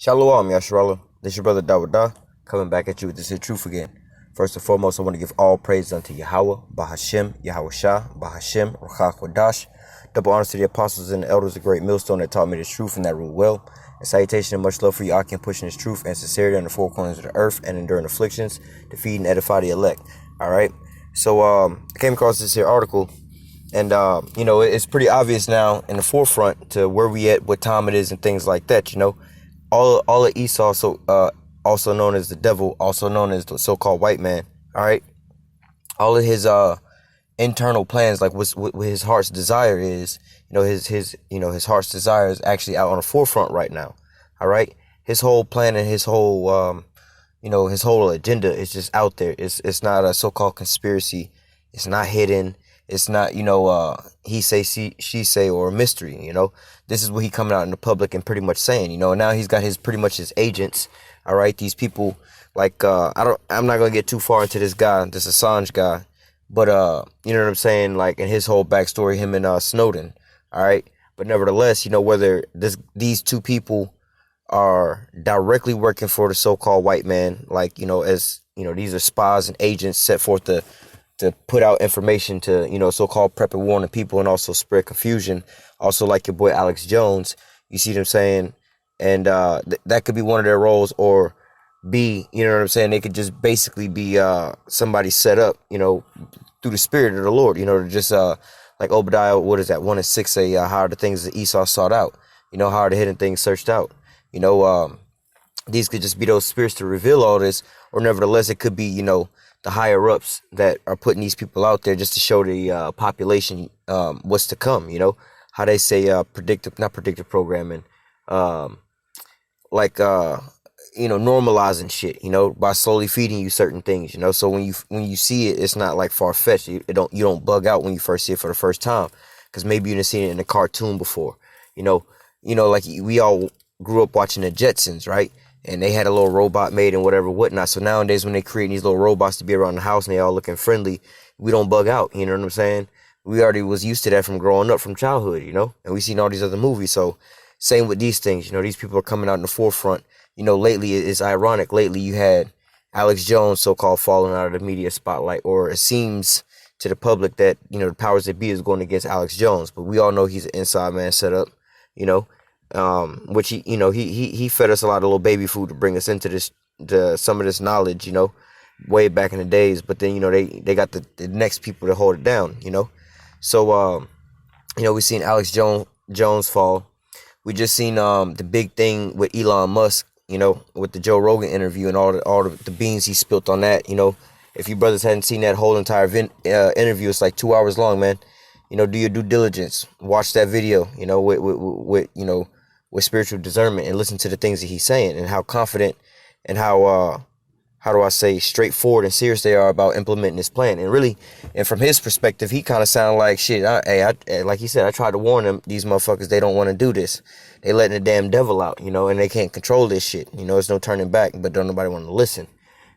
Shalom, Yasharala. This your brother Dawada, coming back at you with this here truth again. First and foremost, I want to give all praise unto Yahweh, Bahashem, Yahweh Shah, Bahashem, Ruchach Wadash. Double honors to the apostles and the elders, the great millstone that taught me this truth and that ruled well. And salutation and much love for Yakin pushing this truth and sincerity on the four corners of the earth and enduring afflictions, to feed and edify the elect. Alright? So I came across this here article, and it's pretty obvious now in the forefront to where we at, what time it is, and things like that, all of Esau, also known as the devil, also known as the so-called white man. All right, all of his internal plans, like what his heart's desire is, his heart's desire is actually out on the forefront right now. All right, his whole plan and his whole his whole agenda is just out there. It's not a so-called conspiracy. It's not hidden. It's not, he say, she say, or a mystery, This is what he coming out in the public and pretty much saying, now he's got pretty much his agents. All right. These people, like, I'm not going to get too far into this Assange guy, but, you know what I'm saying? Like, in his whole backstory, him and Snowden. All right. But nevertheless, whether these two people are directly working for the so-called white man, like, these are spies and agents set forth to put out information to, so-called prep and warn the people and also spread confusion. Also, like your boy Alex Jones, you see what I'm saying? And that could be one of their roles, or B, you know what I'm saying? They could just basically be somebody set up, through the spirit of the Lord, to just like Obadiah, 1:6 say, how are the things that Esau sought out? How are the hidden things searched out? These could just be those spirits to reveal all this, or nevertheless, it could be, the higher ups that are putting these people out there just to show the population what's to come, how they say not predictive programming, normalizing shit, by slowly feeding you certain things, so when you see it, it's not like far-fetched. You don't bug out when you first see it for the first time, because maybe you've seen it in a cartoon before, like we all grew up watching the Jetsons, right? And they had a little robot made and whatnot. So nowadays, when they create these little robots to be around the house and they all looking friendly, we don't bug out. You know what I'm saying? We already was used to that from growing up, from childhood, and we seen all these other movies. So same with these things, these people are coming out in the forefront. Lately it's ironic. Lately you had Alex Jones so-called falling out of the media spotlight, or it seems to the public that, the powers that be is going against Alex Jones. But we all know he's an inside man set up, which he fed us a lot of little baby food to bring us into some of this knowledge, way back in the days. But then, they got the next people to hold it down, So, we seen Alex Jones fall. We just seen the big thing with Elon Musk, with the Joe Rogan interview and all the beans he spilt on that. If you brothers hadn't seen that whole entire interview, it's like 2 hours long, man. Do your due diligence, watch that video, with spiritual discernment, and listen to the things that he's saying and how confident and how straightforward and serious they are about implementing this plan. And really, and from his perspective, he kind of sounded like shit. Like he said, I tried to warn them, these motherfuckers, they don't want to do this. They letting the damn devil out, and they can't control this shit. There's no turning back, but don't nobody want to listen.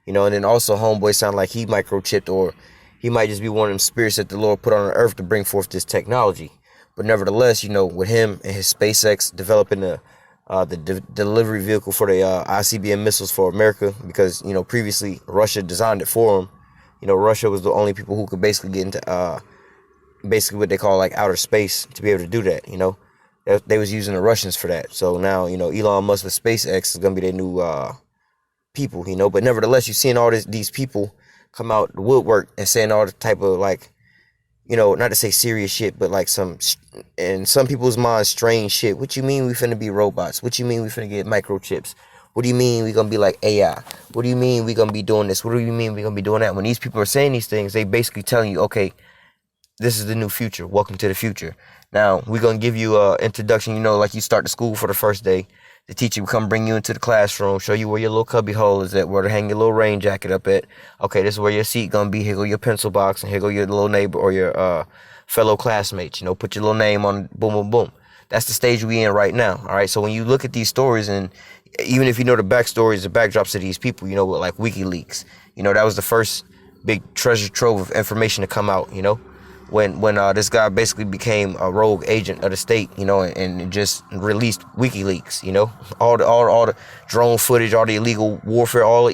And then also homeboy sound like he microchipped, or he might just be one of them spirits that the Lord put on the earth to bring forth this technology. But nevertheless, with him and his SpaceX developing the delivery vehicle for the ICBM missiles for America, because, previously Russia designed it for them. Russia was the only people who could basically get into basically what they call like outer space to be able to do that. They was using the Russians for that. So now, Elon Musk with SpaceX is going to be their new people, But nevertheless, you're seeing all these people come out the woodwork and saying all the type of, like, not to say serious shit, but like in some people's minds, strange shit. What you mean we finna be robots? What you mean we finna get microchips? What do you mean we gonna be like AI? What do you mean we gonna be doing this? What do you mean we gonna be doing that? When these people are saying these things, they basically telling you, okay, this is the new future. Welcome to the future. Now, we're gonna give you a introduction, like you start the school for the first day. The teacher will come bring you into the classroom, show you where your little cubby hole is at, where to hang your little rain jacket up at. Okay, this is where your seat gonna be. Here go your pencil box, and here go your little neighbor or your fellow classmates. Put your little name on. Boom, boom, boom. That's the stage we in right now. All right. So when you look at these stories, and even if you know the backstories, the backdrops of these people, with like WikiLeaks, that was the first big treasure trove of information to come out. when this guy basically became a rogue agent of the state, you know, and just released WikiLeaks, you know, all the drone footage, all the illegal warfare, all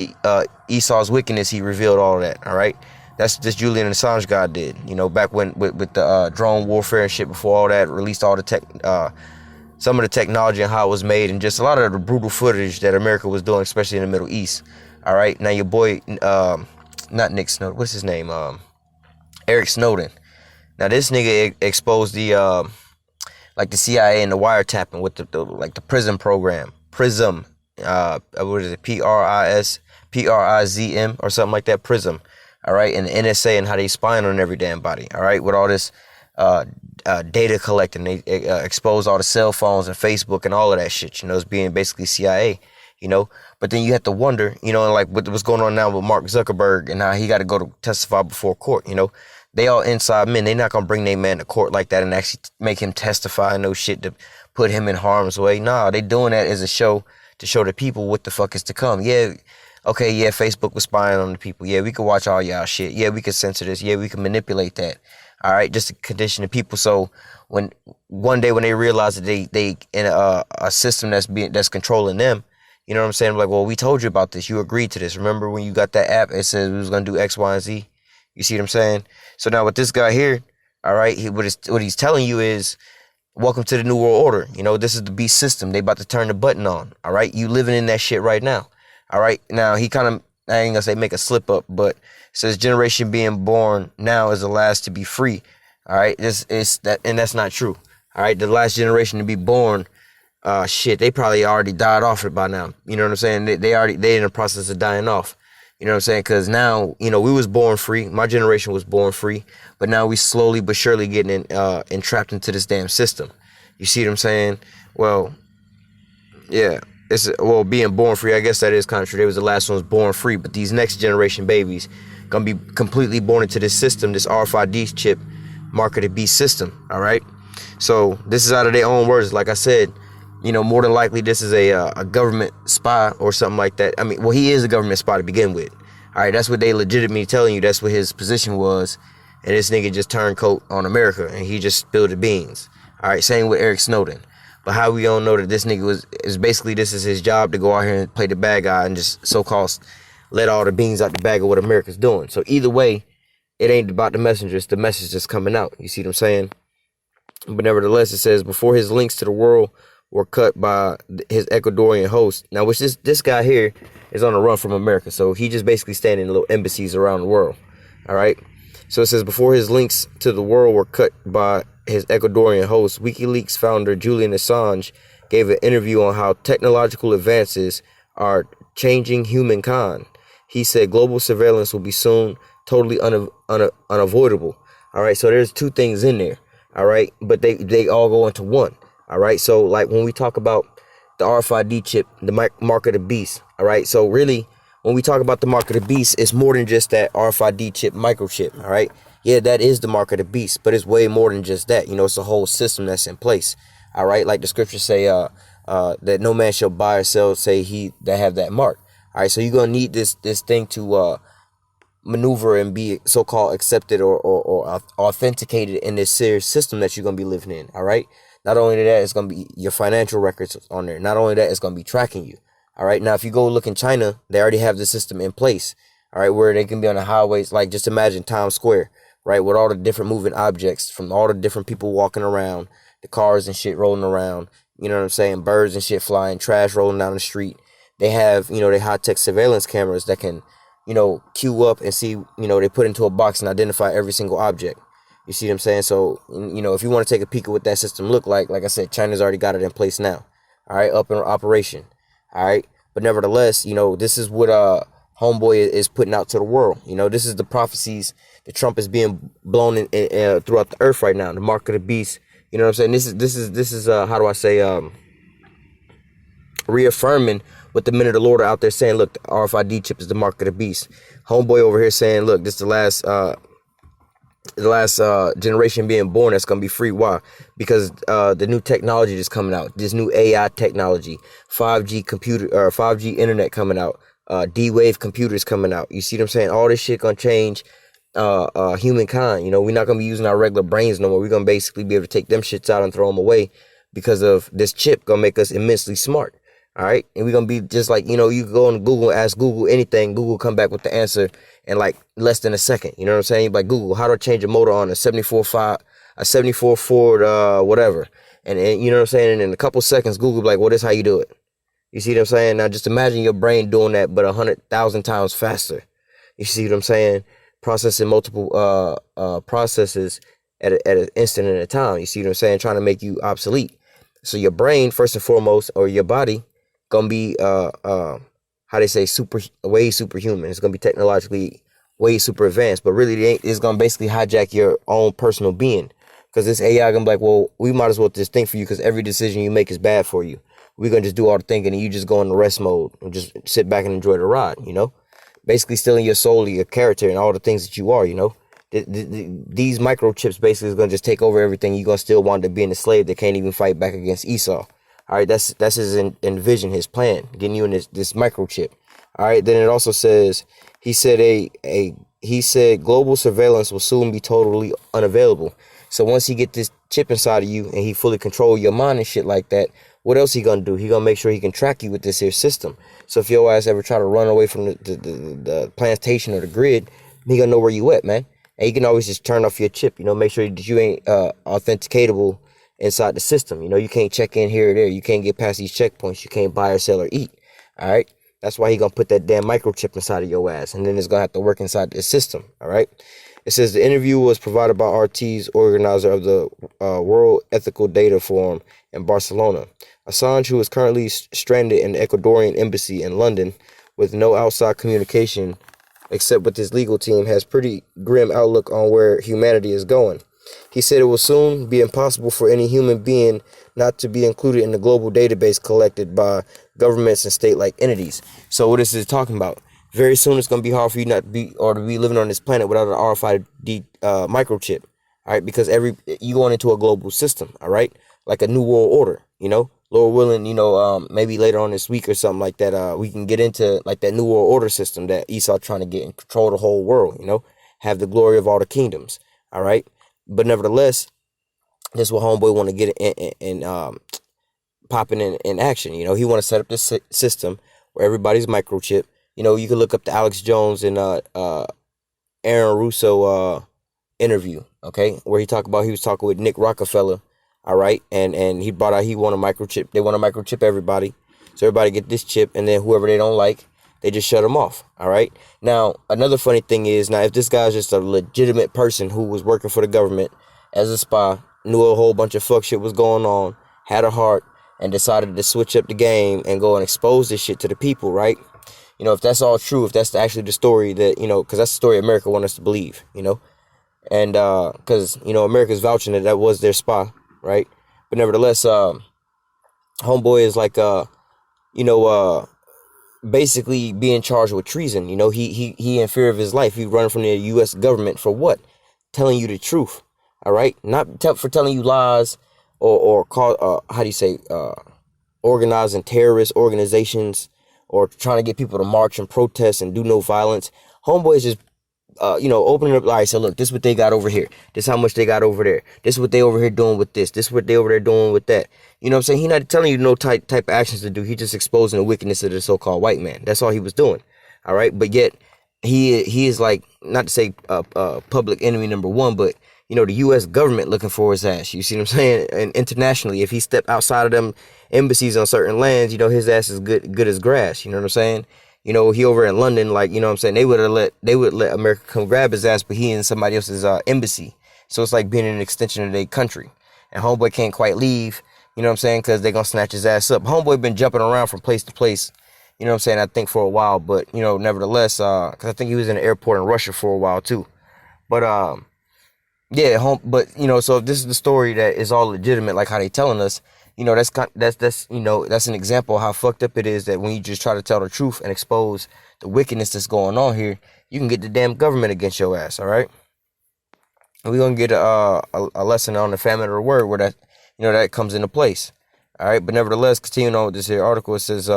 Esau's wickedness. He revealed all of that. All right, that's this Julian Assange guy did, you know, back when with the drone warfare and shit. Before all that, released all the tech, some of the technology and how it was made, and just a lot of the brutal footage that America was doing, especially in the Middle East. All right, now your boy, not Nick Snowden, what's his name? Eric Snowden. Now this nigga exposed the like the CIA and the wiretapping with the PRISM program. PRISM, what is it? PRIZM or something like that. PRISM, all right, and the NSA and how they spying on every damn body, all right, with all this data collecting. They expose all the cell phones and Facebook and all of that shit. You know, it's being basically CIA. You know, but then you have to wonder, you know, like what's going on now with Mark Zuckerberg and how he got to go to testify before court. You know, they all inside men. They're not gonna bring their man to court like that and actually make him testify and no shit to put him in harm's way. Nah, they doing that as a show to show the people what the fuck is to come. Yeah, okay, yeah, Facebook was spying on the people. Yeah, we could watch all y'all shit. Yeah, we could censor this. Yeah, we can manipulate that. All right, just to condition the people. So when one day when they realize that they in a system that's controlling them. You know what I'm saying? Like, well, we told you about this. You agreed to this. Remember when you got that app? It says we was going to do X, Y, and Z. You see what I'm saying? So now with this guy here, all right, what he's telling you is, welcome to the New World Order. You know, this is the beast system. They about to turn the button on. All right, you living in that shit right now. All right, now he kind of, I ain't gonna say make a slip up, but says generation being born now is the last to be free. All right, this is that, and that's not true. All right, the last generation to be born. Shit, they probably already died off it by now. You know what I'm saying? They in the process of dying off. You know what I'm saying? Because now, you know, we was born free. My generation was born free, but now we slowly but surely getting entrapped into this damn system. You see what I'm saying? Well, yeah, being born free, I guess that is kind of true. They was the last ones born free, but these next generation babies gonna be completely born into this system, this RFID chip, mark of the beast system. All right. So this is out of their own words. Like I said. You know, more than likely, this is a government spy or something like that. I mean, well, he is a government spy to begin with. All right, that's what they legitimately telling you. That's what his position was. And this nigga just turned coat on America and he just spilled the beans. All right, same with Eric Snowden. But how we don't know that this nigga is basically, this is his job to go out here and play the bad guy and just so-called let all the beans out the bag of what America's doing. So either way, it ain't about the messenger. It's the message that's coming out. You see what I'm saying? But nevertheless, it says, before his links to the world were cut by his Ecuadorian host. Now, which this guy here is on the run from America. So he just basically standing in little embassies around the world. All right. So it says, before his links to the world were cut by his Ecuadorian host, WikiLeaks founder Julian Assange gave an interview on how technological advances are changing humankind. He said global surveillance will be soon totally unavoidable. All right. So there's two things in there. All right. But they all go into one. All right, so like when we talk about the RFID chip, the mark of the beast, all right, so really when we talk about the mark of the beast, it's more than just that RFID chip, microchip, all right? Yeah, that is the mark of the beast, but it's way more than just that. You know, it's a whole system that's in place, all right? Like the scriptures say that no man shall buy or sell, say he that have that mark, all right? So you're going to need this thing to maneuver and be so-called accepted or authenticated in this serious system that you're going to be living in, all right? Not only that, it's going to be your financial records on there. Not only that, it's going to be tracking you. All right. Now, if you go look in China, they already have the system in place. All right. Where they can be on the highways. Like just imagine Times Square, right? With all the different moving objects from all the different people walking around, the cars and shit rolling around. You know what I'm saying? Birds and shit flying, trash rolling down the street. They have, you know, they high-tech surveillance cameras that can, you know, queue up and see, you know, they put into a box and identify every single object. You see what I'm saying? So, you know, if you want to take a peek at what that system look like I said, China's already got it in place now. All right, up in operation. All right. But nevertheless, you know, this is what Homeboy is putting out to the world. You know, this is the prophecies that Trump is being blown in throughout the earth right now. The mark of the beast. You know what I'm saying? This is how do I say, reaffirming what the men of the Lord are out there saying. Look, the RFID chip is the mark of the beast. Homeboy over here saying, look, this is the last generation being born that's gonna be free. Why? Because the new technology that's coming out, this new AI technology, 5G computer or 5G internet coming out, D-Wave computers coming out. You see what I'm saying? All this shit gonna change humankind. We're not gonna be using our regular brains no more. We're gonna basically be able to take them shits out and throw them away because of this chip gonna make us immensely smart. All right, and we're gonna be just like, you go on Google, ask Google anything, Google come back with the answer in like less than a second. You know what I'm saying? Like, Google, how do I change a motor on a 74 Ford whatever, and you know what I'm saying? And in a couple seconds, Google be like, well, this how you do it. You see what I'm saying? Now just imagine your brain doing that, but 100,000 times faster. You see what I'm saying? Processing multiple processes at an instant at a time. You see what I'm saying? Trying to make you obsolete. So your brain, first and foremost, or your body, gonna be how they say, way superhuman. It's gonna be technologically way super advanced, but really it's gonna basically hijack your own personal being. Because this AI gonna be like, well, we might as well just think for you, because every decision you make is bad for you. We're gonna just do all the thinking, and you just go in the rest mode and just sit back and enjoy the ride. Basically stealing your soul, your character, and all the things that you are. These microchips basically is gonna just take over everything. You're gonna still want to be a slave that can't even fight back against Esau. All right, that's his envision, his plan, getting you in this microchip. All right, then it also says he said global surveillance will soon be totally unavailable. So once he get this chip inside of you and he fully control your mind and shit like that, what else he gonna do? He gonna make sure he can track you with this here system. So if your ass ever try to run away from the plantation or the grid, he gonna know where you at, man. And you can always just turn off your chip. Make sure that you ain't authenticatable inside the system. You can't check in here or there. You can't get past these checkpoints. You can't buy or sell or eat. All right. That's why he gonna put that damn microchip inside of your ass, and then it's gonna have to work inside the system. All right. It says the interview was provided by RT's organizer of the World Ethical Data Forum in Barcelona. Assange, who is currently stranded in the Ecuadorian embassy in London with no outside communication except with his legal team, has pretty grim outlook on where humanity is going. He said it will soon be impossible for any human being not to be included in the global database collected by governments and state-like entities. So what this is talking about, very soon it's going to be hard for you not to be, or to be living on this planet without an RFID microchip. All right, because you going into a global system. All right, like a new world order. Lord willing, maybe later on this week or something like that, we can get into like that new world order system that Esau trying to get and control the whole world. Have the glory of all the kingdoms. All right, but nevertheless, this is what homeboy want to get in popping in action. He want to set up this system where everybody's microchip. You can look up the Alex Jones and Aaron Russo interview, okay, where he was talking with Nick Rockefeller, all right, and he brought out he want a microchip. They want to microchip everybody, so everybody get this chip, and then whoever they don't like, they just shut them off, all right. Now, another funny thing is, now if this guy's just a legitimate person who was working for the government as a spy, knew a whole bunch of fuck shit was going on, had a heart, and decided to switch up the game and go and expose this shit to the people, right? If that's all true, if that's actually the story that, because that's the story America wants us to believe, and because, America's vouching that was their spy, right? But nevertheless, homeboy is like, basically being charged with treason. He in fear of his life. He running from the U.S. government for what? Telling you the truth, all right? Not for telling you lies or call, how do you say, organizing terrorist organizations, or trying to get people to march and protest and do no violence. Homeboy is just, opening up. All right, so look, this is what they got over here. This is how much they got over there. This is what they over here doing with this. This is what they over there doing with that. You know what I'm saying? He not telling you no type of actions to do. He just exposing the wickedness of the so-called white man. That's all he was doing. All right, but yet he is like, not to say public enemy number one, but the U.S. government looking for his ass. You see what I'm saying? And internationally, if he step outside of them embassies on certain lands, his ass is good as grass. You know what I'm saying? He over in London, like, what I'm saying, they would let America come grab his ass, but he in somebody else's embassy. So it's like being an extension of their country. And homeboy can't quite leave, what I'm saying, because they're gonna snatch his ass up. Homeboy been jumping around from place to place, what I'm saying, I think for a while, but nevertheless, because I think he was in an airport in Russia for a while too. But yeah, so if this is the story that is all legitimate, like how they telling us, that's an example of how fucked up it is that when you just try to tell the truth and expose the wickedness that's going on here, you can get the damn government against your ass, all right? And we're gonna get a lesson on the famine of the word where that, that comes into place, all right? But nevertheless, continuing on with this here article, it says,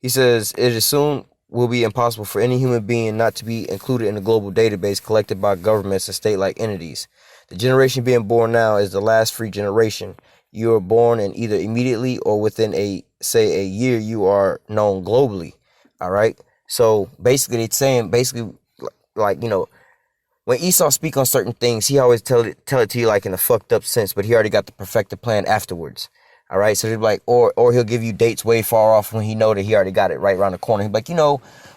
he says, it is soon will be impossible for any human being not to be included in a global database collected by governments and state-like entities. The generation being born now is the last free generation. You are born and either immediately or within a year, you are known globally. All right. So basically it's saying like, when Esau speak on certain things, he always tell it to you like in a fucked up sense, but he already got the perfected plan afterwards. All right. So they're like, or he'll give you dates way far off when he know that he already got it right around the corner. He's like,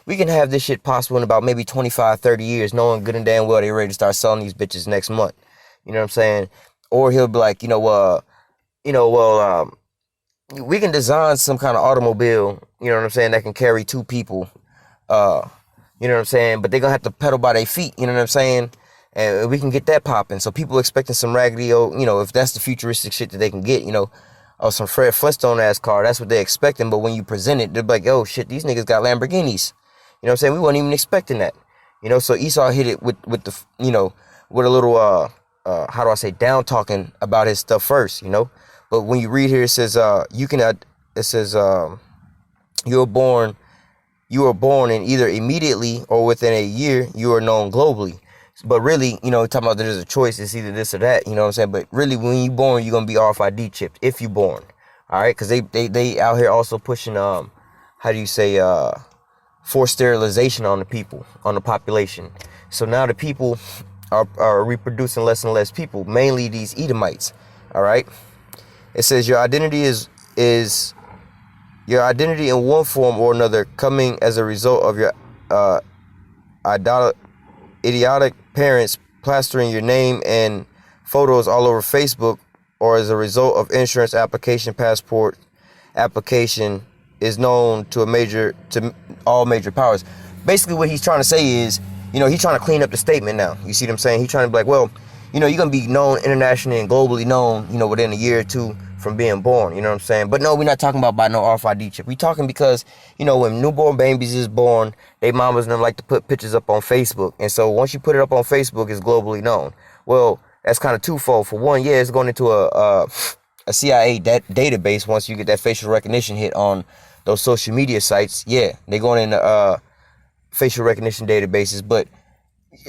we can have this shit possible in about maybe 25, 30 years, knowing good and damn well they're ready to start selling these bitches next month. You know what I'm saying? Or he'll be like, we can design some kind of automobile, you know what I'm saying, that can carry two people, you know what I'm saying, but they're going to have to pedal by their feet, you know what I'm saying, and we can get that popping. So people expecting some raggedy old, if that's the futuristic shit that they can get, or some Fred Flintstone ass car, that's what they're expecting, but when you present it, they're like, oh shit, these niggas got Lamborghinis, you know what I'm saying, we weren't even expecting that, so Esau hit it with the, with a little, how do I say, down talking about his stuff first, But when you read here, it says, you are born and either immediately or within a year, you are known globally. But really, talking about there's a choice, it's either this or that, you know what I'm saying? But really, when you're born, you're going to be RFID chipped if you're born. All right. Because they out here also pushing, forced sterilization on the people, on the population. So now the people are reproducing less and less people, mainly these Edomites. All right. It says your identity is your identity in one form or another coming as a result of your idiotic parents plastering your name and photos all over Facebook, or as a result of insurance application, passport application is known to all major powers. Basically what he's trying to say is, he's trying to clean up the statement now. You see what I'm saying? He's trying to be like, well, you're going to be known internationally and globally known, within a year or two from being born, you know what I'm saying? But no, we're not talking about by no RFID chip. We're talking because, when newborn babies is born, they mamas and them like to put pictures up on Facebook. And so once you put it up on Facebook, it's globally known. Well, that's kind of twofold. For one, yeah, it's going into a CIA database. Once you get that facial recognition hit on those social media sites, yeah, they're going into facial recognition databases. But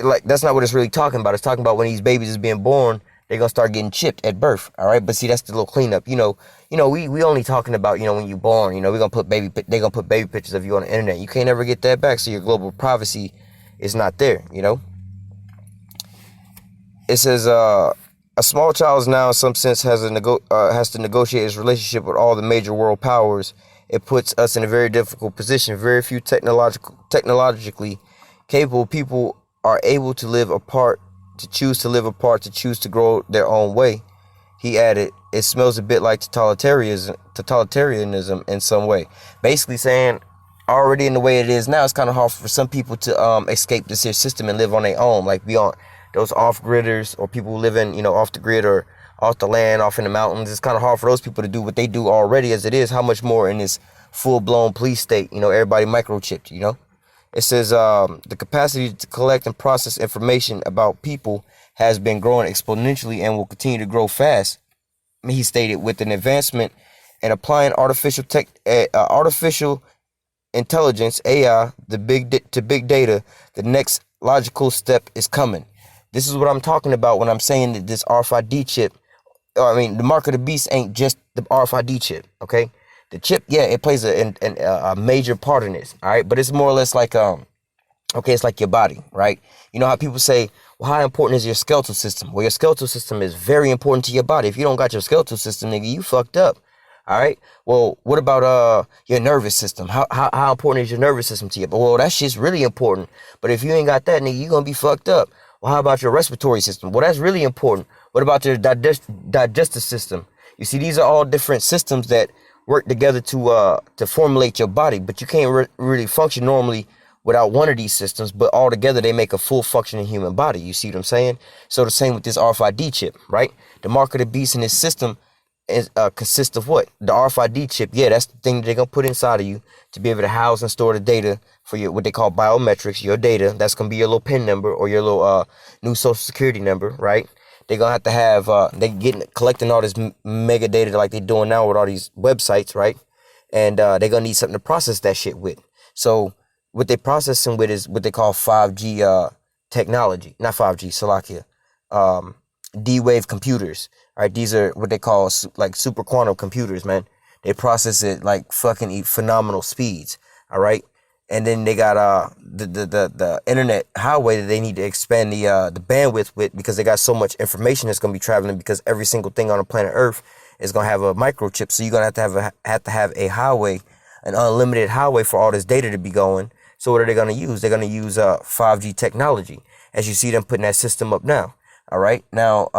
like, that's not what it's really talking about. It's talking about when these babies is being born, they're going to start getting chipped at birth. All right. But see, that's the little cleanup. We only talking about, when you're born, they're going to put baby pictures of you on the internet. You can't ever get that back. So your global privacy is not there, It says, a small child is now in some sense has to negotiate his relationship with all the major world powers. It puts us in a very difficult position. Very few technologically capable people are able to live apart, to choose to live apart, to choose to grow their own way. He added, it smells a bit like totalitarianism in some way. Basically saying, already in the way it is now, it's kind of hard for some people to escape this here system and live on their own, like beyond those off-gridders or people who live in, off the grid or off the land, off in the mountains. It's kind of hard for those people to do what they do already as it is. How much more in this full-blown police state, everybody microchipped, It says the capacity to collect and process information about people has been growing exponentially and will continue to grow fast. He stated, with an advancement in applying artificial intelligence, AI, to big data, the next logical step is coming. This is what I'm talking about when I'm saying that this RFID chip, the mark of the beast ain't just the RFID chip, okay? The chip, yeah, it plays a major part in this, all right? But it's more or less like, it's like your body, right? You know how people say, well, how important is your skeletal system? Well, your skeletal system is very important to your body. If you don't got your skeletal system, nigga, you fucked up, all right? Well, what about your nervous system? How important is your nervous system to you? But, well, that shit's really important. But if you ain't got that, nigga, you gonna be fucked up. Well, how about your respiratory system? Well, that's really important. What about your digestive system? You see, these are all different systems that work together to formulate your body, but you can't really function normally without one of these systems, but all together they make a full functioning human body. You see what I'm saying? So the same with this RFID chip, right? The mark of the beast in this system is consists of what? The RFID chip. Yeah, that's the thing that they're gonna put inside of you to be able to house and store the data for your what they call biometrics, your data. That's gonna be your little PIN number or your little new social security number, right? They're gonna have to have collecting all this mega data like they're doing now with all these websites, right? And they're gonna need something to process that shit with. So what they processing with is what they call 5G technology, not 5G, Salakia, D-Wave computers. All right, these are what they call like super quantum computers, man. They process it like fucking phenomenal speeds. All right, and then they got the internet highway that they need to expand the bandwidth with, because they got so much information that's gonna be traveling, because every single thing on the planet Earth is gonna have a microchip. So you're gonna have to have a highway, an unlimited highway for all this data to be going. So what are they gonna use? They're gonna use 5G technology, as you see them putting that system up now. All right, now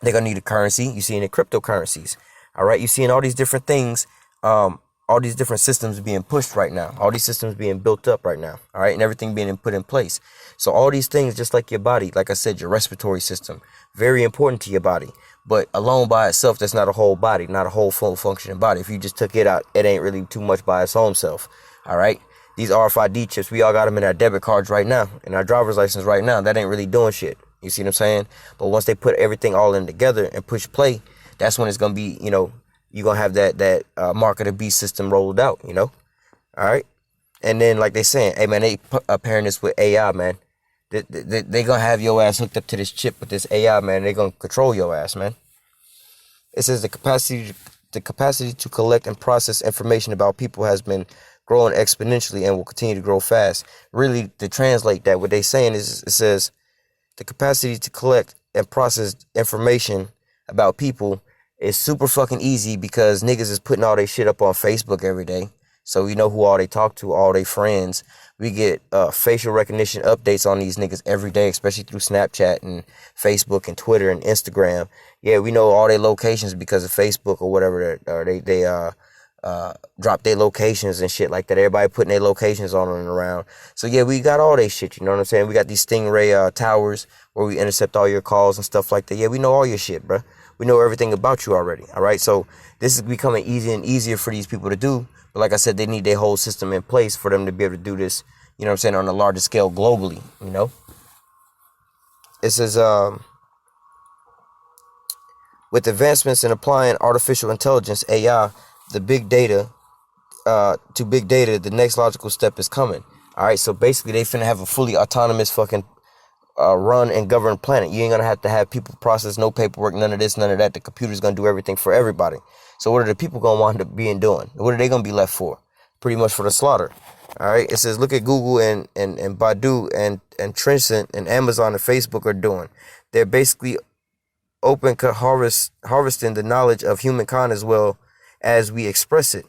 they're gonna need a currency. You see in the cryptocurrencies. All right, you seeing all these different things, all these different systems being pushed right now, all these systems being built up right now. All right, and everything being put in place. So all these things, just like your body, like I said, your respiratory system, very important to your body. But alone by itself, that's not a whole body, not a whole full functioning body. If you just took it out, it ain't really too much by its own self. All right, these RFID chips, we all got them in our debit cards right now, in our driver's license right now. That ain't really doing shit. You see what I'm saying? But once they put everything all in together and push play, that's when it's gonna be, you know, you're gonna have that mark of the beast system rolled out, you know. All right, and then like they saying, hey man, they pairing this with AI, man. They gonna have your ass hooked up to this chip with this AI, man. They gonna control your ass, man. It says the capacity to collect and process information about people has been growing exponentially and will continue to grow fast. Really, to translate that, what they saying is, it says the capacity to collect and process information about people is super fucking easy, because niggas is putting all their shit up on Facebook every day. So we know who all they talk to, all their friends. We get facial recognition updates on these niggas every day, especially through Snapchat and Facebook and Twitter and Instagram. Yeah, we know all their locations because of Facebook or whatever. Or they drop their locations and shit like that. Everybody putting their locations on and around. So yeah, we got all their shit. You know what I'm saying? We got these Stingray towers where we intercept all your calls and stuff like that. Yeah, we know all your shit, bro. We know everything about you already. All right, so this is becoming easier and easier for these people to do. But like I said, they need their whole system in place for them to be able to do this, you know what I'm saying, on a larger scale globally, you know. It says, with advancements in applying artificial intelligence, AI, the big data, to big data, the next logical step is coming. All right, so basically they finna have a fully autonomous fucking run and govern planet. You ain't gonna have to have people process, no paperwork, none of this, none of that. The computer's gonna do everything for everybody. So what are the people gonna wind up being doing? What are they gonna be left for? Pretty much for the slaughter. All right. It says, look at Google and Baidu and Tencent and Amazon and Facebook are doing. They're basically open cut harvesting the knowledge of humankind as well as we express it.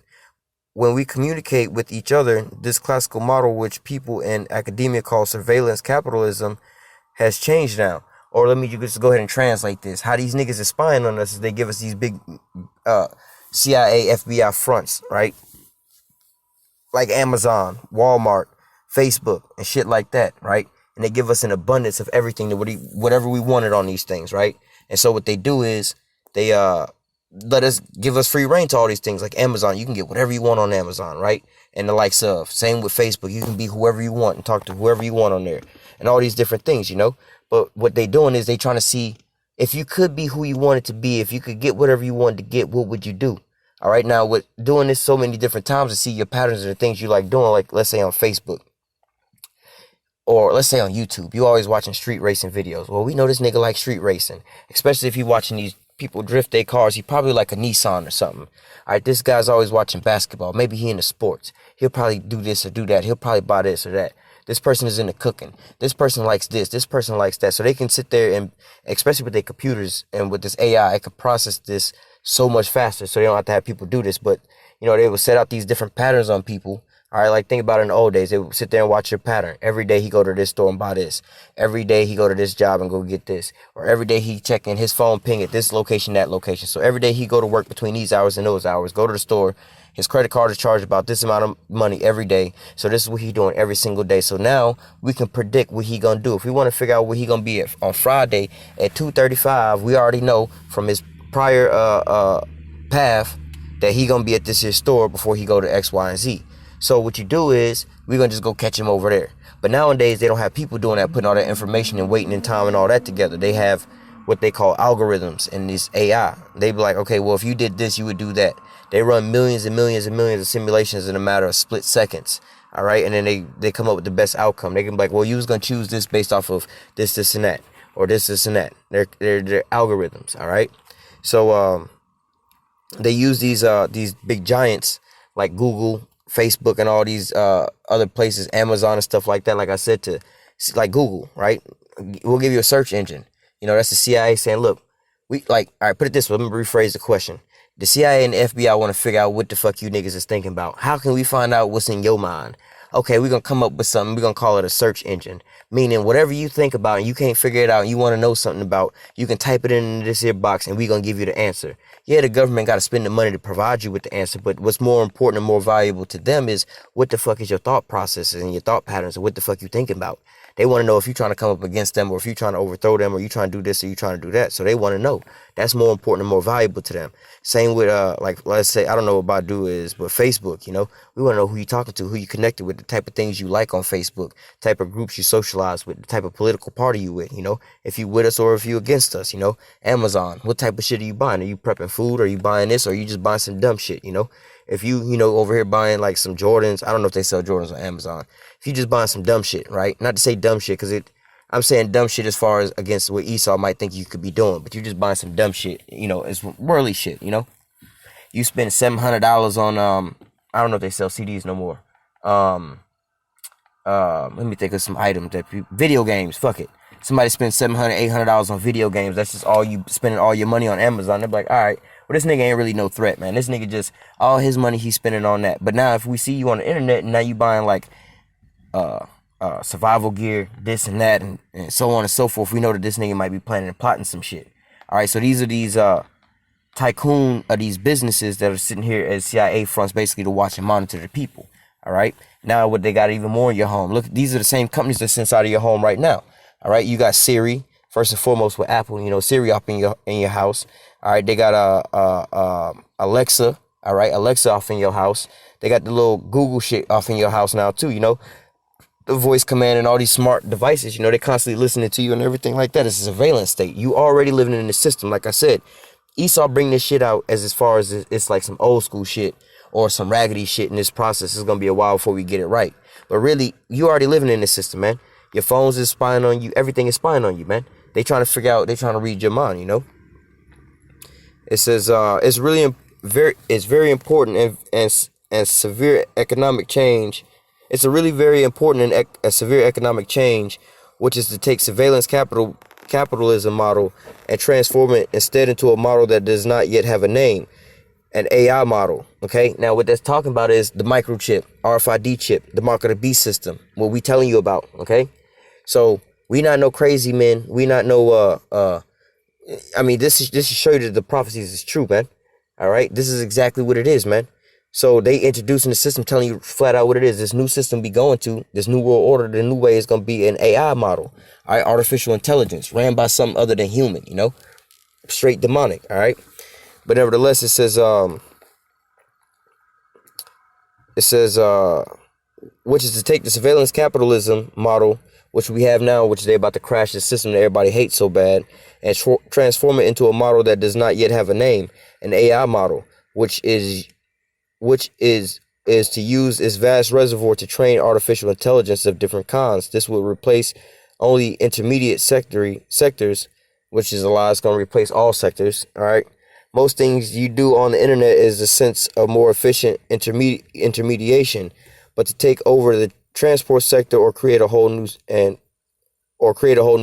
When we communicate with each other, this classical model, which people in academia call surveillance capitalism, has changed now. Or let me just go ahead and translate this. How these niggas are spying on us is they give us these big CIA, FBI fronts, right? Like Amazon, Walmart, Facebook, and shit like that, right? And they give us an abundance of everything, whatever we wanted on these things, right? And so what they do is they give us free reign to all these things. Like Amazon, you can get whatever you want on Amazon, right? And the likes of. Same with Facebook, you can be whoever you want and talk to whoever you want on there, and all these different things, you know. But what they doing is they trying to see if you could be who you wanted to be, if you could get whatever you wanted to get, what would you do? All right, now with doing this so many different times to see your patterns and the things you like doing, like let's say on Facebook or let's say on YouTube, you always watching street racing videos. Well, we know this nigga like street racing, especially if you watching these people drift their cars. He probably like a Nissan or something. All right, this guy's always watching basketball. Maybe he into sports. He'll probably do this or do that. He'll probably buy this or that. This person is into cooking. This person likes this. This person likes that. So they can sit there and, especially with their computers and with this AI, it can process this so much faster. So they don't have to have people do this. But, you know, they will set out these different patterns on people. All right, like think about it in the old days. They would sit there and watch your pattern. Every day he go to this store and buy this. Every day he go to this job and go get this. Or every day he check in his phone ping at this location, that location. So every day he go to work between these hours and those hours. Go to the store. His credit card is charged about this amount of money every day. So this is what he doing every single day. So now we can predict what he gonna do. If we want to figure out where he gonna be on Friday at 2:35, we already know from his prior path that he gonna be at this here store before he go to X, Y, and Z. So what you do is we're gonna just go catch him over there. But nowadays they don't have people doing that, putting all that information and waiting in time and all that together. They have what they call algorithms in this AI. They be like, okay, well, if you did this, you would do that. They run millions and millions and millions of simulations in a matter of split seconds. All right, and then they come up with the best outcome. They can be like, well, you was gonna choose this based off of this, and that, or this, and that. They're algorithms. All right, so they use these big giants like Google, Facebook, and all these other places, Amazon and stuff like that. Like I said, to like Google, right? We'll give you a search engine. You know, that's the CIA saying, look, we like, all right, put it this way. Let me rephrase the question. The CIA and the FBI want to figure out what the fuck you niggas is thinking about. How can we find out what's in your mind? Okay, we're going to come up with something. We're going to call it a search engine. Meaning whatever you think about and you can't figure it out and you want to know something about, you can type it in this here box and we're going to give you the answer. Yeah, the government got to spend the money to provide you with the answer, but what's more important and more valuable to them is what the fuck is your thought processes and your thought patterns and what the fuck you thinking about. They want to know if you're trying to come up against them or if you're trying to overthrow them or you're trying to do this or you're trying to do that. So they want to know. That's more important and more valuable to them. Same with, like, let's say, I don't know what Baidu is, but Facebook, you know, we want to know who you're talking to, who you connected with, the type of things you like on Facebook, type of groups you socialize with, the type of political party you with, you know, if you with us or if you against us, you know, Amazon, what type of shit are you buying? Are you prepping food? Are you buying this? Or are you just buying some dumb shit, you know? If you know, over here buying like some Jordans, I don't know if they sell Jordans on Amazon. If you just buying some dumb shit, right? Not to say dumb shit, because I'm saying dumb shit as far as against what Esau might think you could be doing, but you're just buying some dumb shit, you know, it's worldly shit, you know? You spend $700 on, I don't know if they sell CDs no more. Let me think of some items video games, fuck it. Somebody spends $700, $800 on video games. That's just all you spending all your money on Amazon. They're like, all right, well, this nigga ain't really no threat, man. This nigga just, all his money he's spending on that. But now if we see you on the internet and now you buying like, survival gear, this and that, and so on and so forth, we know that this nigga might be planning and plotting some shit. All right, so these are these tycoon of these businesses that are sitting here as CIA fronts, basically to watch and monitor the people. All right, now what they got even more in your home. Look, these are the same companies that's inside of your home right now. All right, you got Siri first and foremost with Apple. You know, Siri up in your house. All right, they got Alexa. All right, Alexa off in your house. They got the little Google shit off in your house now too. You know, the voice command and all these smart devices. You know, they're constantly listening to you and everything like that. It's a surveillance state. You already living in the system. Like I said, Esau bring this shit out as far as it's like some old school shit or some raggedy shit in this process. It's gonna be a while before we get it right. But really, you already living in this system, man. Your phones is spying on you. Everything is spying on you, man. They trying to figure out. They trying to read your mind. You know. It says it's very important and severe economic change. It's a really very important and a severe economic change, which is to take surveillance capitalism model and transform it instead into a model that does not yet have a name, an AI model. Okay, now what that's talking about is the microchip, RFID chip, the mark of the beast system. What we telling you about? Okay, so we not no crazy men. We not no I mean, this is show you that the prophecies is true, man. All right, this is exactly what it is, man. So they introducing the system, telling you flat out what it is. This new system be going to, this new world order, the new way is going to be an AI model. All right, artificial intelligence ran by something other than human, you know, straight demonic. All right, but nevertheless, it says which is to take the surveillance capitalism model, which we have now, which they about to crash the system that everybody hates so bad, and transform it into a model that does not yet have a name, an AI model, which is to use its vast reservoir to train artificial intelligence of different kinds. This will replace only intermediate sectors, which is a lie. It's going to replace all sectors. All right. Most things you do on the internet is a sense of more efficient intermediation, but to take over the transport sector or create a whole new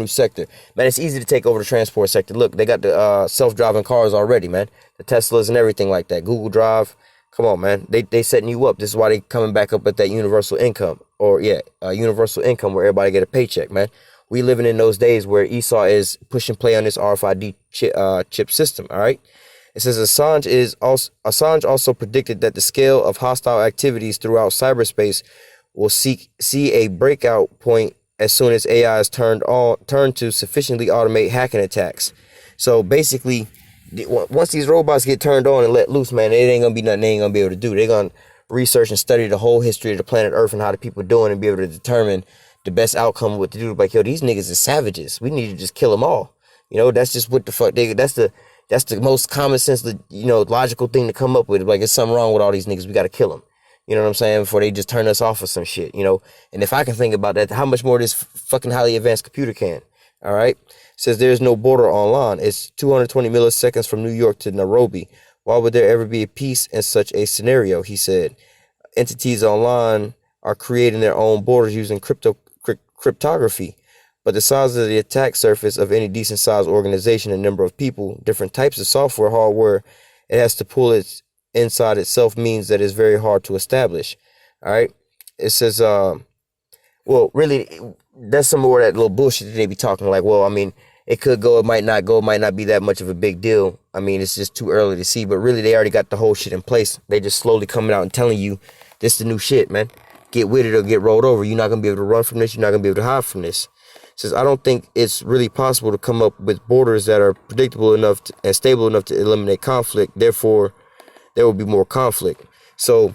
sector, man, it's easy to take over the transport sector. Look, they got the self-driving cars already, man. The Teslas and everything like that. Google Drive. Come on, man. They setting you up. This is why they coming back up at that universal income, or universal income where everybody get a paycheck, man. We living in those days where Esau is push and play on this RFID chip system. All right. It says Assange also predicted that the scale of hostile activities throughout cyberspace will see a breakout point as soon as AI is turned to sufficiently automate hacking attacks. So basically, once these robots get turned on and let loose, man, it ain't gonna be nothing they ain't gonna be able to do. They're gonna research and study the whole history of the planet Earth and how the people doing and be able to determine the best outcome of what to do. Like, yo, these niggas are savages. We need to just kill them all. You know, that's just what the fuck that's the most common sense, logical thing to come up with. Like, there's something wrong with all these niggas. We got to kill them. You know what I'm saying? Before they just turn us off of some shit, you know? And if I can think about that, how much more this fucking highly advanced computer can? All right? It says there's no border online. It's 220 milliseconds from New York to Nairobi. Why would there ever be a peace in such a scenario? He said. Entities online are creating their own borders using cryptography. But the size of the attack surface of any decent sized organization and number of people, different types of software, hardware, it has to pull its inside itself means that it's very hard to establish. All right. It says, well, really, that's some more of that little bullshit that they be talking like, well, I mean, it could go, it might not go, it might not be that much of a big deal. I mean, it's just too early to see, but really they already got the whole shit in place. They just slowly coming out and telling you this is the new shit, man. Get with it or get rolled over. You're not going to be able to run from this. You're not going to be able to hide from this. It says, I don't think it's really possible to come up with borders that are predictable enough and stable enough to eliminate conflict. Therefore, there will be more conflict. So,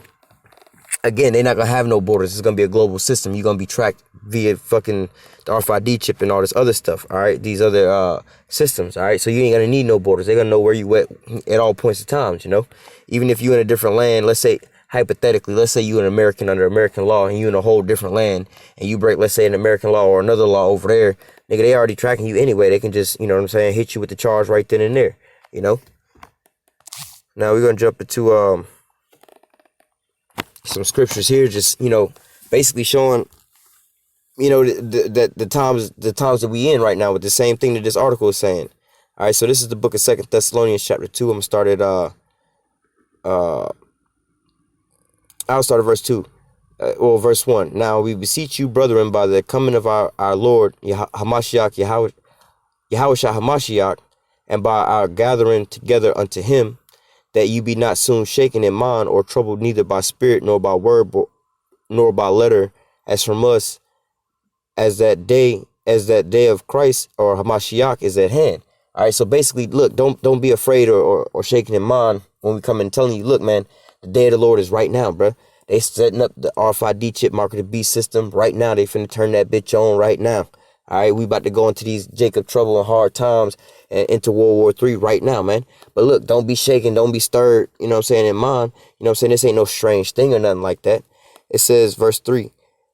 again, they're not going to have no borders. It's going to be a global system. You're going to be tracked via fucking the RFID chip and all this other stuff, all right? These other systems, all right? So you ain't going to need no borders. They're going to know where you at all points of times, you know? Even if you're in a different land, let's say, hypothetically, let's say you're an American under American law and you're in a whole different land and you break, let's say, an American law or another law over there, nigga, they already tracking you anyway. They can just, you know what I'm saying, hit you with the charge right then and there, you know? Now we're going to jump into some scriptures here, just, you know, basically showing, you know, the times that we in right now with the same thing that this article is saying. All right, so this is the book of 2 Thessalonians chapter 2. I'm going to start at I'll start at verse 2. Verse 1. Now we beseech you, brethren, by the coming of our Lord Hamashiach, Yahushua Hamashiach, and by our gathering together unto him, that you be not soon shaken in mind or troubled neither by spirit nor by word nor by letter, as from us, as that day of Christ or Hamashiach is at hand. All right, so basically, look, don't be afraid or shaken in mind when we come in telling you, look, man, the day of the Lord is right now, bro. They setting up the RFID chip marker to beast system right now. They finna turn that bitch on right now. All right, we about to go into these Jacob trouble and hard times and into World War III right now, man. But look, don't be shaken, don't be stirred, you know what I'm saying, in mind. You know what I'm saying? This ain't no strange thing or nothing like that. It says, verse 3,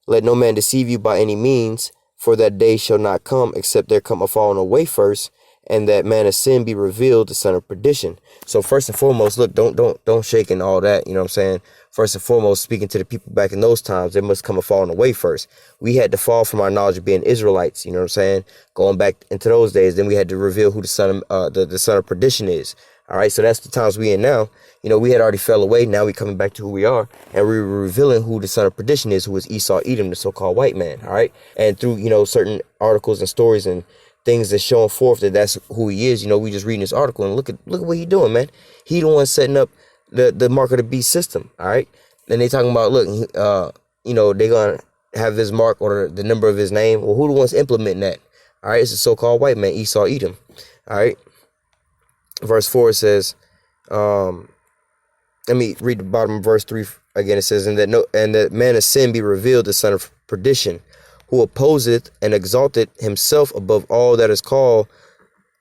let no man deceive you by any means, for that day shall not come except there come a falling away first, and that man of sin be revealed, the son of perdition. So first and foremost, look, don't shake and all that, you know what I'm saying? First and foremost, speaking to the people back in those times, there must come a falling away first. We had to fall from our knowledge of being Israelites, you know what I'm saying? Going back into those days, then we had to reveal who the son of the son of perdition is. All right, so that's the times we in now. You know, we had already fell away. Now we coming back to who we are, and we're revealing who the son of perdition is, who is Esau Edom, the so-called white man. All right, and through, you know, certain articles and stories and things that's showing forth that that's who he is. You know, we just reading this article and look at what he doing, man. He the one setting up the mark of the beast system. All right, and they talking about, look, you know, they gonna have his mark or the number of his name. Well, who the ones implementing that? All right, it's the so-called white man, Esau Edom. All right, verse 4 says, let me read the bottom of verse 3 again. It says, and that man of sin be revealed, the son of perdition, who opposeth and exalteth himself above all that is called,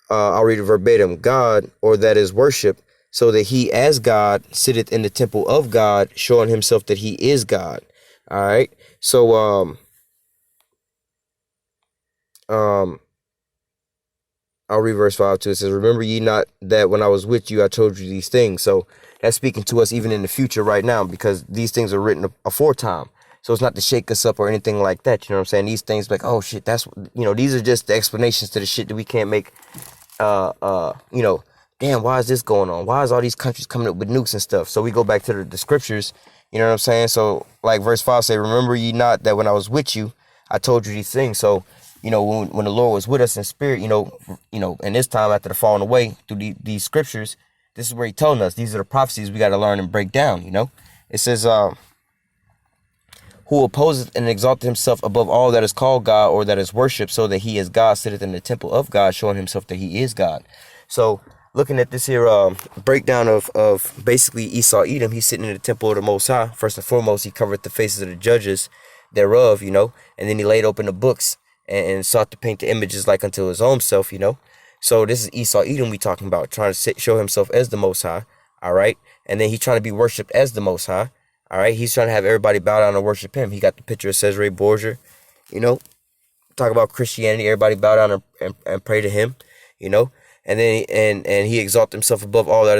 I'll read it verbatim, God, or that is worship, so that he as God sitteth in the temple of God, showing himself that he is God. All right. So, I'll read verse 5 too. It says, remember ye not that when I was with you, I told you these things. So that's speaking to us even in the future right now, because these things are written aforetime. So it's not to shake us up or anything like that. You know what I'm saying? These things like, oh shit, that's, you know, these are just the explanations to the shit that we can't make, you know, damn, why is this going on? Why is all these countries coming up with nukes and stuff? So we go back to the scriptures, you know what I'm saying? So like verse 5 say, remember ye not that when I was with you, I told you these things. So, you know, when the Lord was with us in spirit, you know, and this time after the falling away through these scriptures, this is where he telling us, these are the prophecies we got to learn and break down, you know? It says, who opposeth and exalteth himself above all that is called God or that is worshipped, so that he as God sitteth in the temple of God, showing himself that he is God. So looking at this here breakdown of basically Esau Edom, he's sitting in the temple of the Most High. First and foremost, he covered the faces of the judges thereof, you know, and then he laid open the books and sought to paint the images like unto his own self, you know. So this is Esau Edom we talking about, trying to show himself as the Most High, all right? And then he trying to be worshipped as the Most High, All right, he's trying to have everybody bow down and worship him. He got the picture of Cesare Borgia, you know, talk about Christianity. Everybody bow down and pray to him, you know, and then and he exalts himself above all that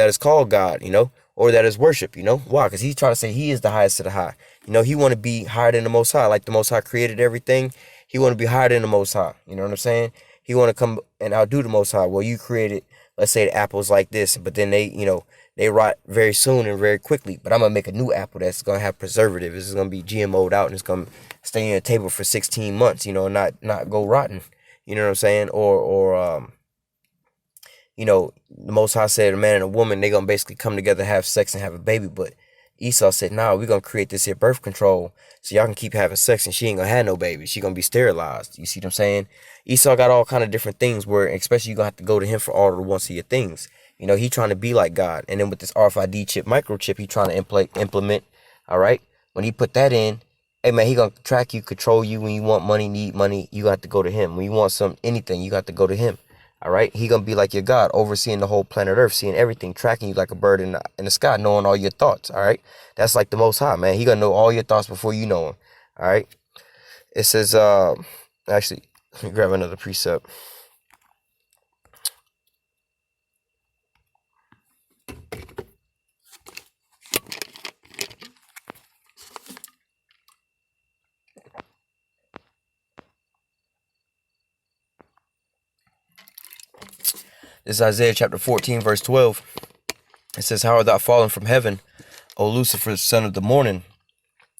is called God, you know, or that is worship, you know. Why? Because he's trying to say he is the highest of the high. You know, he want to be higher than the Most High, like the Most High created everything. He want to be higher than the Most High. You know what I'm saying? He want to come and outdo the Most High. Well, you created, let's say, the apples like this, but then they rot very soon and very quickly. But I'm gonna make a new apple that's gonna have preservative. This is gonna be GMO'd out and it's gonna stay in a table for 16 months. You know, not go rotten. You know what I'm saying? Or you know, the Most High said a man and a woman, they gonna basically come together, have sex, and have a baby. But Esau said, nah, we're gonna create this here birth control so y'all can keep having sex and she ain't gonna have no baby. She gonna be sterilized. You see what I'm saying? Esau got all kind of different things where especially you gonna have to go to him for all the wants of your things. You know, he trying to be like God. And then with this RFID chip, microchip, he trying to implement, all right? When he put that in, hey man, he gonna track you, control you. When you want money, need money, you got to go to him. When you want anything, you got to go to him. All right, he gonna be like your God, overseeing the whole planet Earth, seeing everything, tracking you like a bird in the sky, knowing all your thoughts. All right, that's like the Most High, man. He gonna know all your thoughts before you know him. All right, it says, actually, let me grab another precept. This is Isaiah chapter 14, verse 12. It says, how art thou fallen from heaven, O Lucifer, son of the morning?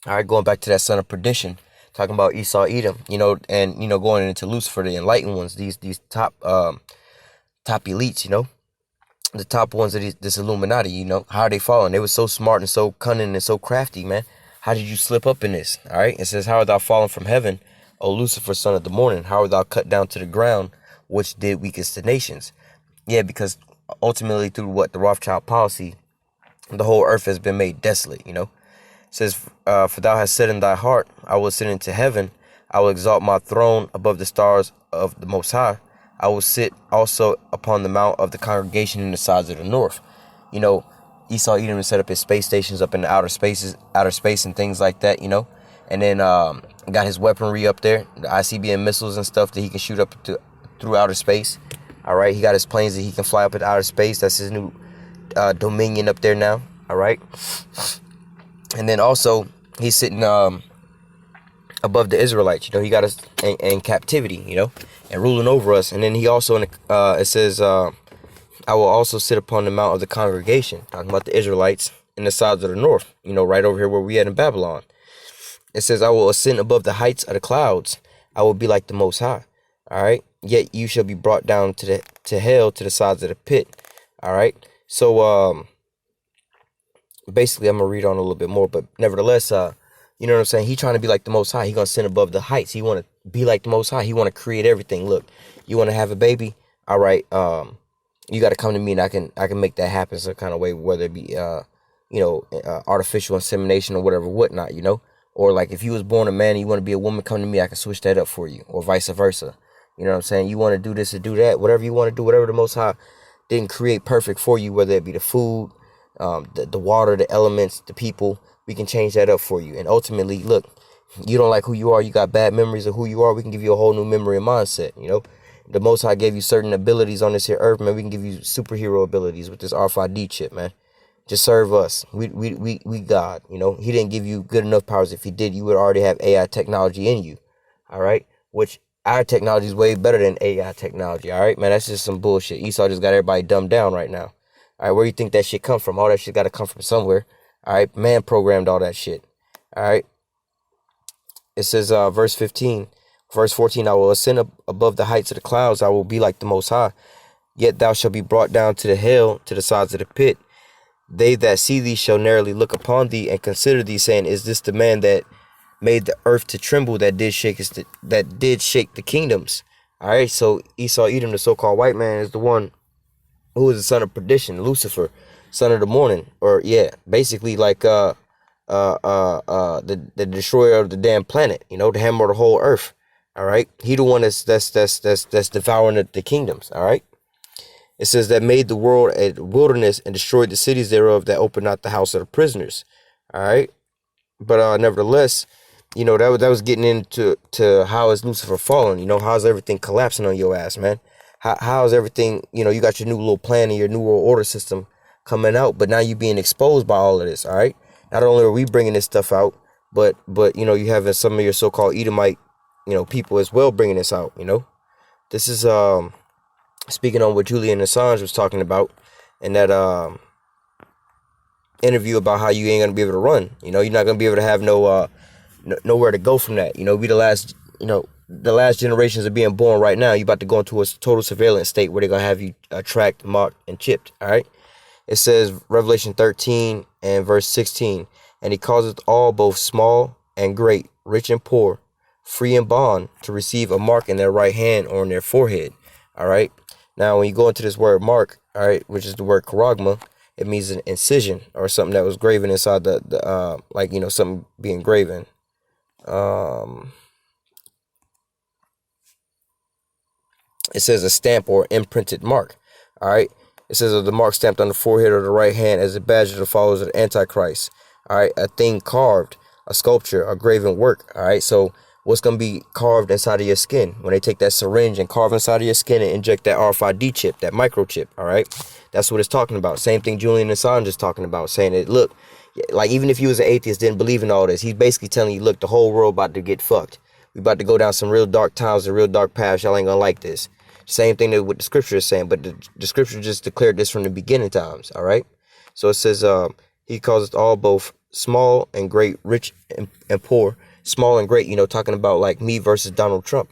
All right, going back to that son of perdition, talking about Esau, Edom, you know, and, you know, going into Lucifer, the enlightened ones, these top elites, you know, the top ones of this Illuminati, you know, how are they falling? They were so smart and so cunning and so crafty, man. How did you slip up in this? All right, it says, how art thou fallen from heaven, O Lucifer, son of the morning? How art thou cut down to the ground, which did weakest the nations? Yeah, because ultimately through what the Rothschild policy, the whole earth has been made desolate, you know. It says, for thou hast said in thy heart, I will ascend into heaven. I will exalt my throne above the stars of the Most High. I will sit also upon the mount of the congregation in the sides of the north. You know, Esau Edom set up his space stations up in the outer space and things like that, you know. And then got his weaponry up there, the ICBM missiles and stuff that he can shoot up through outer space. All right, he got his planes that he can fly up in outer space. That's his new dominion up there now. All right. And then also he's sitting above the Israelites. You know, he got us in captivity, you know, and ruling over us. And then he also, it says, I will also sit upon the mount of the congregation, talking about the Israelites in the sides of the north, you know, right over here where we at in Babylon. It says, I will ascend above the heights of the clouds. I will be like the Most High. All right. Yet you shall be brought down to hell, to the sides of the pit. All right. So basically, I'm gonna read on a little bit more, but nevertheless, you know what I'm saying? He trying to be like the Most High. He gonna ascend above the heights. He want to be like the Most High. He want to create everything. Look, you want to have a baby? All right. You got to come to me, and I can make that happen some kind of way, whether it be you know, artificial insemination or whatever, whatnot. You know, or like if you was born a man and you want to be a woman, come to me. I can switch that up for you, or vice versa. You know what I'm saying? You want to do this or do that, whatever you want to do, whatever the Most High didn't create perfect for you, whether it be the food, the water, the elements, the people, we can change that up for you. And ultimately, look, you don't like who you are, you got bad memories of who you are, we can give you a whole new memory and mindset, you know. The Most High gave you certain abilities on this here earth, man. We can give you superhero abilities with this RFID chip, man. Just serve us. We God, you know. He didn't give you good enough powers. If he did, you would already have AI technology in you, all right? Which our technology is way better than AI technology, all right, man? That's just some bullshit. Esau just got everybody dumbed down right now. All right, where you think that shit come from? All that shit got to come from somewhere. All right, man programmed all that shit. All right. It says, verse 14, I will ascend above the heights of the clouds. I will be like the Most High. Yet thou shalt be brought down to the hell, to the sides of the pit. They that see thee shall narrowly look upon thee and consider thee, saying, is this the man that made the earth to tremble, that did shake the kingdoms? All right, so Esau Edom, the so-called white man, is the one who is the son of perdition, Lucifer, son of the morning, or yeah, basically like the destroyer of the damn planet, you know, the hammer of the whole earth. All right, he the one that's devouring the kingdoms. All right, it says that made the world a wilderness and destroyed the cities thereof, that opened not the house of the prisoners. All right, but nevertheless, that was getting into how is Lucifer falling. How's everything collapsing on your ass, man? How's everything? You got your new little plan and your new world order system coming out, but now you being exposed by all of this. All right, not only are we bringing this stuff out, but you having some of your so-called Edomite people as well bringing this out. This is speaking on what Julian Assange was talking about in that interview about how you ain't gonna be able to run. You're not gonna be able to have nowhere to go from that. We the last generations are being born right now. You about to go into a total surveillance state where they're gonna have you tracked, marked, and chipped. All right. It says Revelation 13 and verse 16, and he causeth all, both small and great, rich and poor, free and bond, to receive a mark in their right hand or in their forehead. All right. Now, when you go into this word mark, all right, which is the word charagma, it means an incision or something that was graven inside the something being graven. It says a stamp or imprinted mark. All right. It says of the mark stamped on the forehead or the right hand as a badge of the followers of the Antichrist. All right. A thing carved, a sculpture, a graven work. All right. So what's going to be carved inside of your skin when they take that syringe and carve inside of your skin and inject that RFID chip, that microchip. All right. That's what it's talking about. Same thing Julian Assange is talking about, saying that, look, like even if you was an atheist, didn't believe in all this, he's basically telling you, look, the whole world about to get fucked. We about to go down some real dark times and real dark paths. Y'all ain't gonna like this. Same thing that what the scripture is saying, but the scripture just declared this from the beginning times. All right. So it says, he calls us all, both small and great, rich and poor. Small and great, talking about like me versus Donald Trump.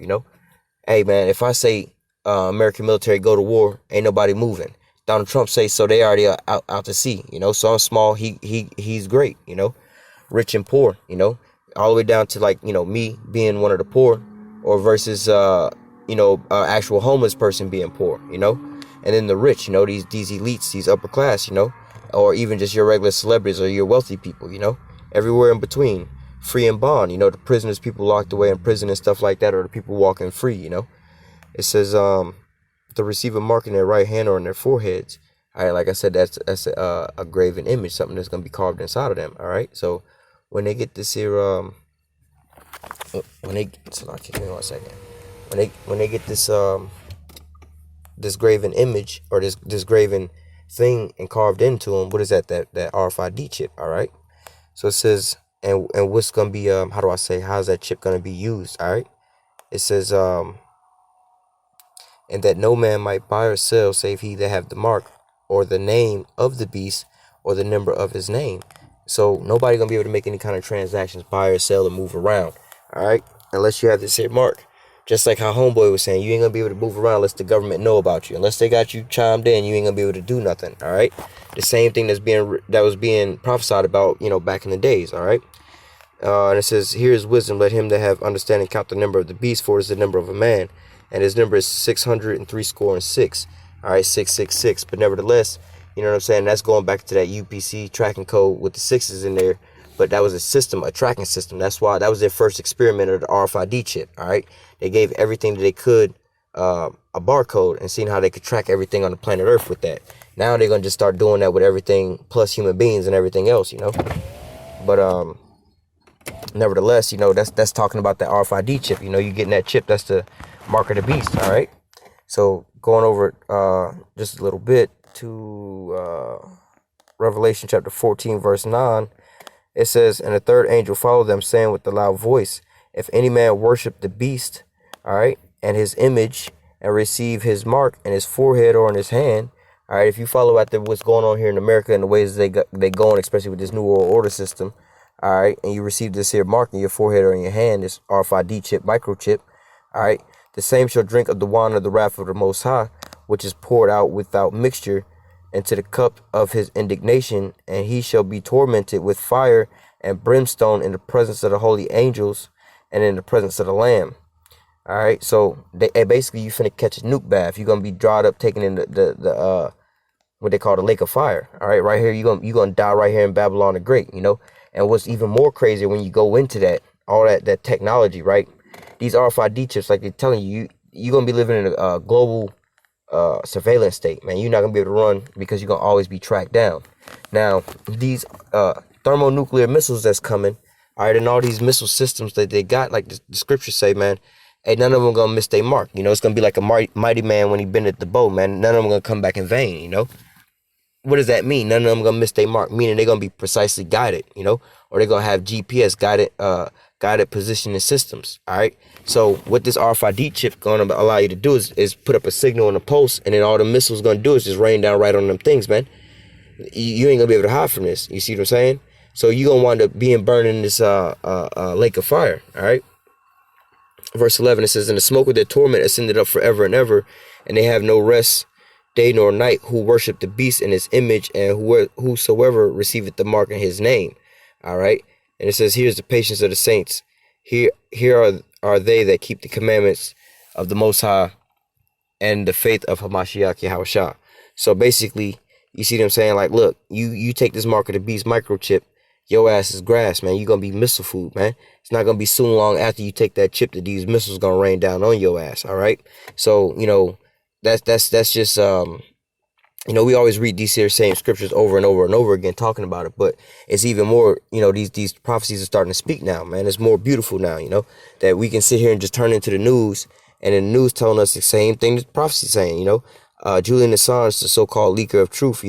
Hey man, if I say American military go to war, ain't nobody moving. Donald Trump say so, they already out to sea. So I'm small, he's great. Rich and poor. All the way down to like me being one of the poor, or versus actual homeless person being poor. And then the rich, these elites, these upper class, or even just your regular celebrities or your wealthy people, everywhere in between. Free and bond, the prisoners, people locked away in prison and stuff like that, or the people walking free. It says to receive a mark in their right hand or in their foreheads. All right, like I said, that's a graven image, something that's gonna be carved inside of them. All right, so when they get this here, when they get this graven image or this graven thing and carved into them, what is that RFID chip? All right, so it says. And what's going to be, how's that chip going to be used? All right. It says, and that no man might buy or sell save he that have the mark or the name of the beast or the number of his name. So nobody going to be able to make any kind of transactions, buy or sell or move around. All right. Unless you have this here mark. Just like how Homeboy was saying, you ain't going to be able to move around unless the government know about you. Unless they got you chimed in, you ain't going to be able to do nothing. All right. The same thing that was being prophesied about, back in the days. All right. And it says, here is wisdom. Let him that have understanding count the number of the beast, for it is the number of a man. And his number is 666. All right, 666. But nevertheless, you know what I'm saying? That's going back to that UPC tracking code with the sixes in there. But that was a system, a tracking system. That's why that was their first experiment of the RFID chip. All right. They gave everything that they could a barcode and seeing how they could track everything on the planet Earth with that. Now they're going to just start doing that with everything plus human beings and everything else, But, nevertheless, that's talking about the RFID chip. You getting that chip, that's the mark of the beast. All right. So going over just a little bit to Revelation chapter 14, verse 9, it says, and the third angel followed them, saying with a loud voice, if any man worship the beast, all right, and his image, and receive his mark in his forehead or in his hand. All right. If you follow after what's going on here in America and the ways they going, especially with this new world order system. All right, and you receive this here mark in your forehead or in your hand, this RFID chip, microchip. All right, the same shall drink of the wine of the wrath of the Most High, which is poured out without mixture into the cup of his indignation, and he shall be tormented with fire and brimstone in the presence of the holy angels and in the presence of the Lamb. All right, so basically you finna catch a nuke bath. You're gonna be dried up, taken in the what they call the lake of fire. All right, right here you're gonna die right here in Babylon the Great. And what's even more crazy when you go into all that technology, right? These RFID chips, like they're telling you, you're going to be living in a global surveillance state, man. You're not going to be able to run because you're going to always be tracked down. Now, these thermonuclear missiles that's coming. All right, and all these missile systems that they got, like the scriptures say, man, hey, none of them gonna miss their mark. It's gonna be like a mighty man when he bendeth the bow, man. None of them gonna come back in vain. What does that mean? None of them gonna miss their mark, meaning they're gonna be precisely guided, or they're gonna have GPS guided positioning systems. All right. So what this RFID chip gonna allow you to do is put up a signal on the post, and then all the missiles gonna do is just rain down right on them things, man. You ain't gonna be able to hide from this. You see what I'm saying? So you gonna wind up being burned in this lake of fire. All right. Verse 11, it says, "And the smoke of their torment ascended up forever and ever, and they have no rest day nor night, who worship the beast in his image, and whosoever receiveth the mark in his name." All right. And it says, "Here's the patience of the saints. Here are they that keep the commandments of the Most High and the faith of Hamashiach Yahushua." So basically, you see what I'm saying? Like, look, you take this mark of the beast microchip, your ass is grass, man. You're going to be missile food, man. It's not going to be soon long after you take that chip that these missiles going to rain down on your ass, all right? So, that's just, we always read these here same scriptures over and over and over again talking about it, but it's even more, these prophecies are starting to speak now, man. It's more beautiful now, that we can sit here and just turn into the news, and the news telling us the same thing that prophecy saying, Julian Assange, the so-called leaker of truth,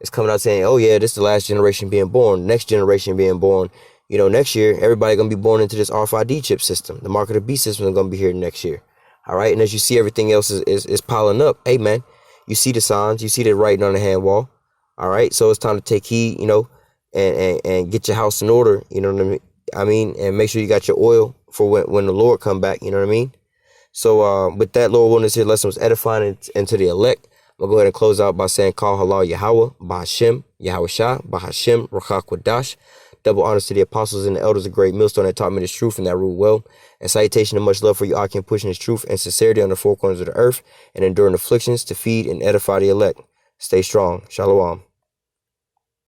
is coming out saying, oh yeah, this is the last generation being born, next generation being born. Next year, everybody going to be born into this RFID chip system. The mark of the beast system is going to be here next year. All right. And as you see, everything else is piling up. Hey, man, you see the signs, you see the writing on the hand wall. All right. So it's time to take heed, and get your house in order. You know what I mean? And make sure you got your oil for when the Lord come back. You know what I mean? So with that, Lord willing, this here lesson was edifying and to the elect. I'm going to go ahead and close out by saying, Call halal Yahweh, Bahashem, Yahushua, Bahashem, Ruach Kodash. Double honors to the apostles and the elders, a great millstone that taught me this truth and that rule well. And salutation and much love for you, Akim, pushing this truth and sincerity on the four corners of the earth and enduring afflictions to feed and edify the elect. Stay strong. Shalom.